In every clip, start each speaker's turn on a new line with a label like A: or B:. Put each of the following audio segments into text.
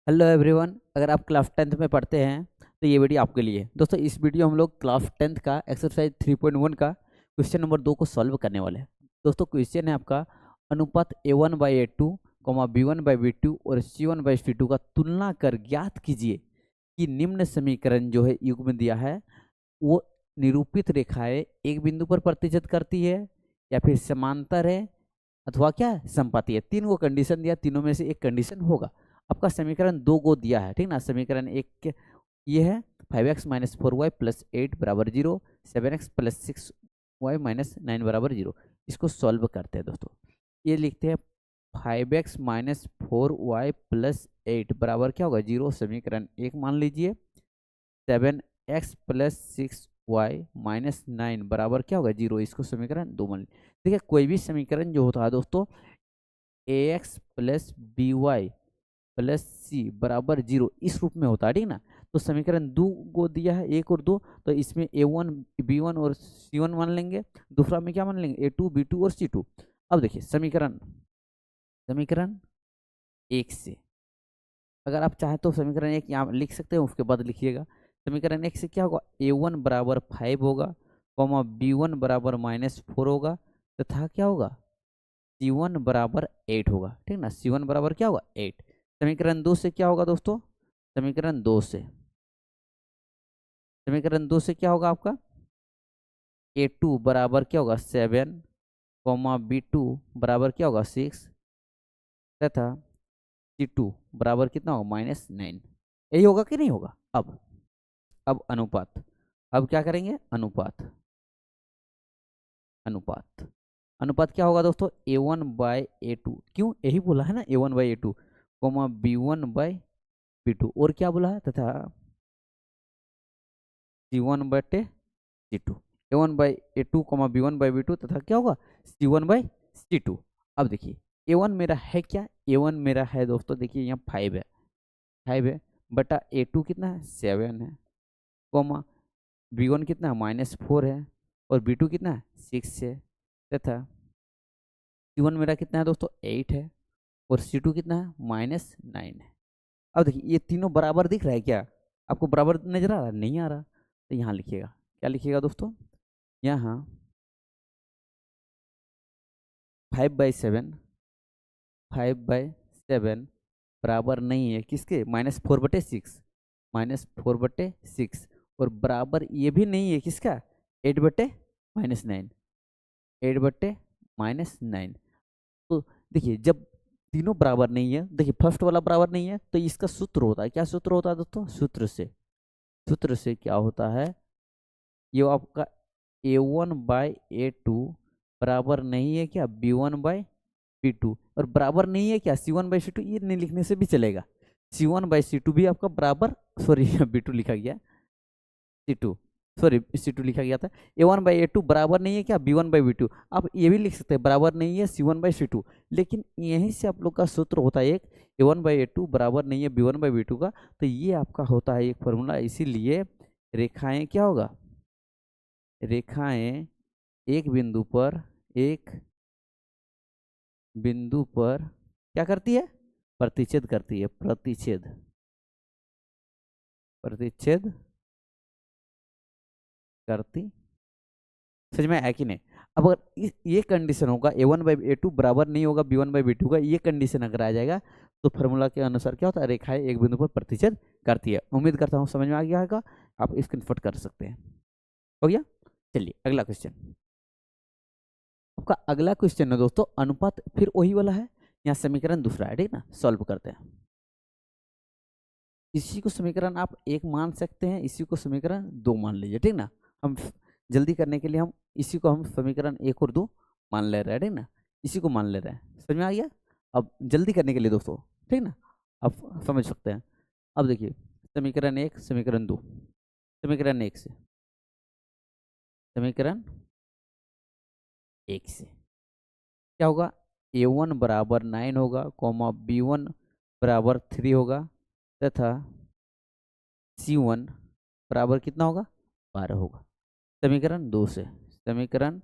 A: Hello everyone. अगर आप class 10th में पढ़ते हैं तो ये वीडियो आपके लिए है। दोस्तों इस वीडियो हम लोग क्लास 10th का एक्सरसाइज 3.1 का क्वेश्चन नंबर 2 को सॉल्व करने वाले हैं। दोस्तों क्वेश्चन है आपका अनुपात a1/a2, b1/b2 और c1/c2 का तुलना कर ज्ञात कीजिए कि निम्न समीकरण जो है युग्म दिया है वो निरूपित रेखाएं एक बिंदु पर प्रतिच्छेद करती है या फिर समांतर है अथवा क्या है संपाती है। तीन को कंडीशन दिया, तीनों में से एक कंडीशन होगा। आपका समीकरण दो को दिया है, ठीक ना। समीकरण एक के ये है 5x-4y + 8 = 0, 7x + 6y - 9 = 0। इसको सॉल्व करते हैं दोस्तों। ये लिखते हैं 5x-4y + 8 बराबर क्या होगा 0, समीकरण एक मान लीजिए। 7x + 6y - 9 बराबर क्या होगा 0, इसको समीकरण दो मान लीजिए। देखिए कोई भी समीकरण जो होता है दोस्तों ax + by + c बराबर 0 इस रूप में होता है, ठीक ना। तो समीकरण दो को दिया है एक और दो, तो इसमें a1 b1 और c1 मान लेंगे। दूसरा में क्या मान लेंगे a2 b2 और c2। अब देखिए समीकरण समीकरण एक से अगर आप चाहें तो समीकरण एक यहाँ लिख सकते हैं, उसके बाद लिखिएगा। समीकरण एक से क्या होगा a1 बराबर 5 होगा, b1 बराबर -4 होगा, तथा क्या होगा c1 बराबर 8 होगा, ठीक ना। c1 बराबर क्या होगा 8। समीकरण दो से क्या होगा दोस्तों, समीकरण दो से समीकरण दो से क्या होगा आपका a2 बराबर क्या होगा 7, b2 बराबर क्या होगा 6, तथा c2 बराबर कितना होगा -9। यही होगा कि नहीं होगा। अब अनुपात, अब क्या करेंगे अनुपात अनुपात अनुपात क्या होगा दोस्तों a1/a2, क्यों यही बोला है ना a1/a2, b1/b2 और क्या बोला है तथा c1/c2। a1/a2, b1/b2 तथा क्या होगा c1/c2। अब देखिए a1 मेरा है क्या, a1 मेरा है दोस्तों, देखिए यहाँ 5 है बटा a2 कितना है 7 है, कोमा b1 कितना है -4 है और b2 कितना है 6 है, तथा c1 मेरा कितना है दोस्तों 8 है और c2 कितना है -9 है। अब देखिए ये तीनों बराबर दिख रहा है क्या, आपको बराबर नजर आ रहा है, नहीं आ रहा। तो यहाँ लिखिएगा, क्या लिखिएगा दोस्तों, यहाँ 5/7 5/7 बराबर नहीं है किसके -4/6, -4/6, और बराबर ये भी नहीं है किसका 8/-9, 8/-9। तो देखिए जब तीनों बराबर नहीं है, देखिए फर्स्ट वाला बराबर नहीं है तो इसका सूत्र होता है, क्या सूत्र होता है दोस्तों, सूत्र से क्या होता है, ये आपका a1/a2 बराबर नहीं है क्या b1/b2, और बराबर नहीं है क्या c1/c2, ये नहीं लिखने से भी चलेगा। c1/c2 भी आपका बराबर, सॉरी b2 लिखा गया, c2 सॉरी c2 लिखा गया था। a1/a2 बराबर नहीं है क्या b1/b2, आप ये भी लिख सकते हैं बराबर नहीं है c1/c2। लेकिन यहीं से आप लोग का सूत्र होता है एक, a1/a2 बराबर नहीं है b1/b2 का, तो ये आपका होता है एक फॉर्मूला। इसीलिए रेखाएं क्या होगा, रेखाएं एक बिंदु पर क्या करती है, प्रतिच्छेद करती है, प्रतिच्छेद करती। समझ में आया कि नहीं। अब अगर ये कंडीशन होगा a1/a2 बराबर नहीं होगा b1/b2 का, ये कंडीशन अगर आ जाएगा तो फार्मूला के अनुसार क्या होता है, रेखाएं एक बिंदु पर प्रतिच्छेद करती है। उम्मीद करता हूँ समझ में आ गया होगा, आप इसको फट कर सकते हैं। हो गया। चलिए अगला क्वेश्चन, आपका अगला क्वेश्चन है दोस्तों अनुपात, फिर वही वाला है, यहाँ समीकरण दूसरा है, ठीक ना। सॉल्व करते हैं। इसी को समीकरण आप एक मान सकते हैं, इसी को समीकरण दो मान लीजिए, ठीक ना। हम जल्दी करने के लिए हम इसी को हम समीकरण एक और दो मान ले रहे हैं, ठीक ना। इसी को मान ले रहे हैं, समझ में आ गया। अब जल्दी करने के लिए दोस्तों, ठीक ना, आप समझ सकते हैं। अब देखिए समीकरण एक समीकरण दो, समीकरण एक से समीकरण एक से क्या होगा a1 बराबर 9 होगा, b1 बराबर 3 होगा, तथा c1 बराबर कितना होगा 12 होगा। समीकरण दो से समीकरण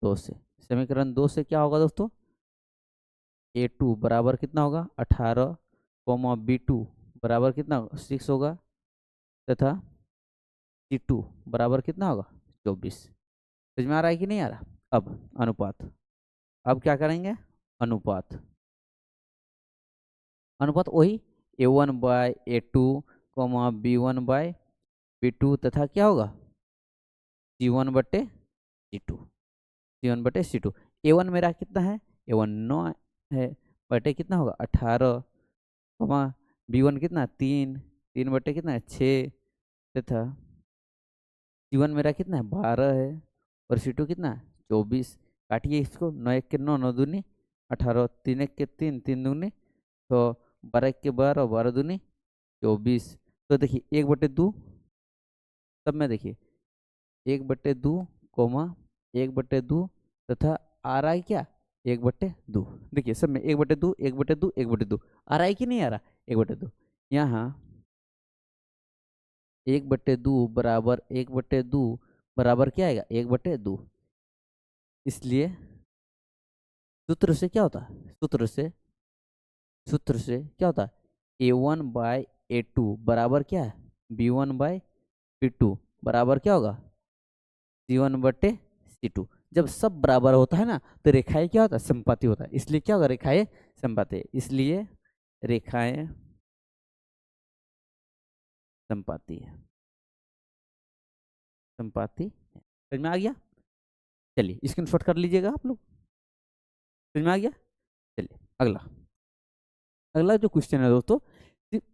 A: दो से समीकरण दो से क्या होगा दोस्तों a2 बराबर कितना होगा 18, कोमा B2 बराबर कितना 6 होगा तथा C2 बराबर कितना होगा 24। समझ में आ रहा है कि नहीं आ रहा? अब अनुपात, अब क्या करेंगे? अनुपात, अनुपात वही A1/A2 B1/B2 तथा क्या होगा C1/C2, C1/C2। A1 मेरा कितना है? A1 9 है, बटे कितना होगा 18, B1 कितना 3, 3 बटे कितना है 6 तथा C1 मेरा कितना है 12 है और C2 कितना है 24। काटिए इसको, 9 1 के 9, 9 दूनी 18, 3 1 के 3, 3 दूनी तो 12 1 के 12, 12 दूनी 24। तो देखिए 1/2, सब में देखिए 1/2 कोमा 1/2 तथा आ रहा है क्या 1/2। देखिए सब में 1/2 1/2 1/2 आ रहा है कि नहीं आ रहा 1/2। यहाँ 1/2 बराबर 1/2 बराबर क्या आएगा 1/2। इसलिए सूत्र से क्या होता है, सूत्र से क्या होता है A1/A2 बराबर क्या है B1/B2 बराबर क्या होगा C1/C2। जब सब बराबर होता है ना तो रेखाएं क्या होता है संपाती होता है, इसलिए क्या होगा रेखाएं संपाती, इसलिए रेखाएं संपाती है, संपाती है। समझ में आ गया? चलिए स्क्रीनशॉट कर लीजिएगा आप लोग, समझ में आ गया? चलिए अगला, अगला जो क्वेश्चन है दोस्तों,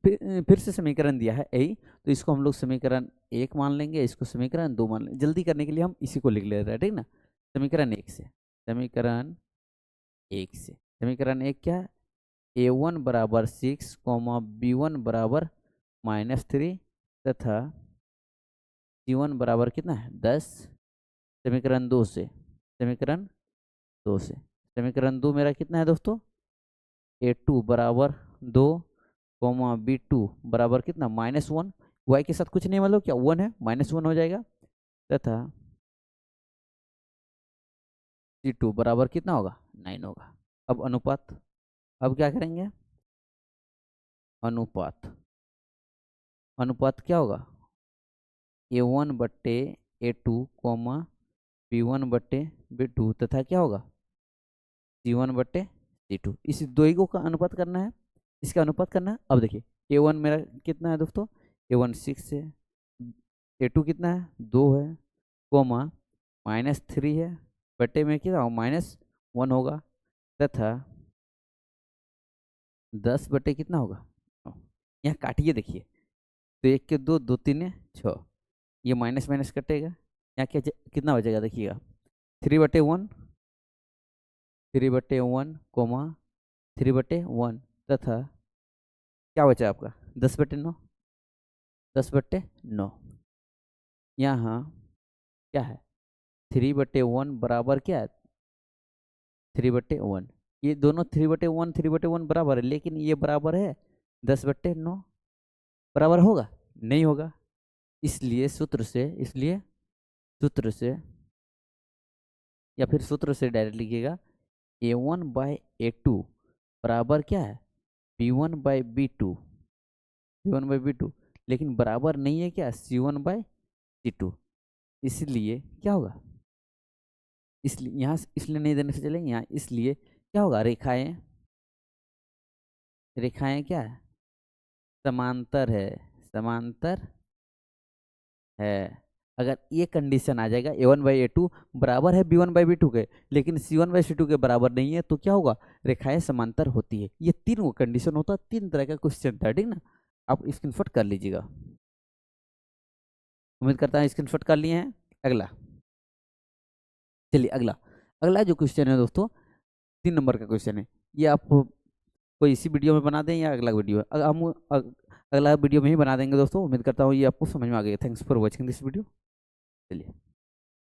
A: फिर से समीकरण दिया है यही, तो इसको हम लोग समीकरण 1 मान लेंगे, इसको समीकरण 2 मान लेंगे। जल्दी करने के लिए हम इसी को लिख ले रहे हैं, ठीक ना? समीकरण 1 से, समीकरण 1 से, समीकरण 1 क्या है A1 बराबर 6 B1 बराबर -3 तथा C1 बराबर कितना है 10। समीकरण 2 से, समीकरण 2 से, समीकरण 2 मेरा कितना है दोस्तों A2 बराबर 2 B2 बराबर कितना -1, y के साथ कुछ नहीं मतलब क्या 1 है -1 हो जाएगा तथा C2 बराबर कितना होगा 9 होगा। अब अनुपात, अब क्या करेंगे अनुपात, अनुपात क्या होगा A1/A2 B1/B2 तथा क्या होगा C1/C2। इस दो का अनुपात करना है, इसका अनुपात करना है। अब देखिए A1 मेरा कितना है दोस्तों A1 6 है, A2 कितना है 2 है -3 है बटे में कितना -1 होगा तथा 10 बटे कितना होगा, यहाँ काटिए देखिए तो 1 के 2, 2 3 6, ये माइनस माइनस कटेगा, यहाँ क्या कितना बचेगा देखिएगा 3/1, 3/1 3/1 तथा क्या बचा आपका 10/9, 10/9। यहाँ क्या है 3/1 बराबर क्या है 3/1, ये दोनों 3/1 3/1 बराबर है, लेकिन ये बराबर है 10/9, बराबर होगा नहीं होगा। इसलिए सूत्र से, इसलिए सूत्र से या फिर सूत्र से डायरेक्ट लिखिएगा A1/A2 बराबर क्या है B1/B2, B1/B2, लेकिन बराबर नहीं है क्या C1/C2। इसलिए क्या होगा, इसलिए यहाँ इसलिए नहीं देने से चलेंगे, यहाँ इसलिए क्या होगा रेखाएं, रेखाएं क्या है समांतर है, समांतर है। अगर ये कंडीशन आ जाएगा A1/A2 बराबर है B1/B2 के, लेकिन C1/C2 के बराबर नहीं है, तो क्या होगा रेखाएं समांतर होती है। ये तीन कंडीशन होता है, 3 तरह का क्वेश्चन था, ठीक ना? आप स्क्रीनशॉट कर लीजिएगा, उम्मीद करता हूँ स्क्रीनशॉट कर लिए हैं। अगला, चलिए अगला, अगला जो क्वेश्चन है दोस्तों 3 नंबर का क्वेश्चन है, ये आप कोई इसी वीडियो में बना दें या अगला वीडियो हम अगला वीडियो में ही बना देंगे दोस्तों। उम्मीद करता हूँ ये आपको समझ में आ गया। Thanks for watching this video. चलिए।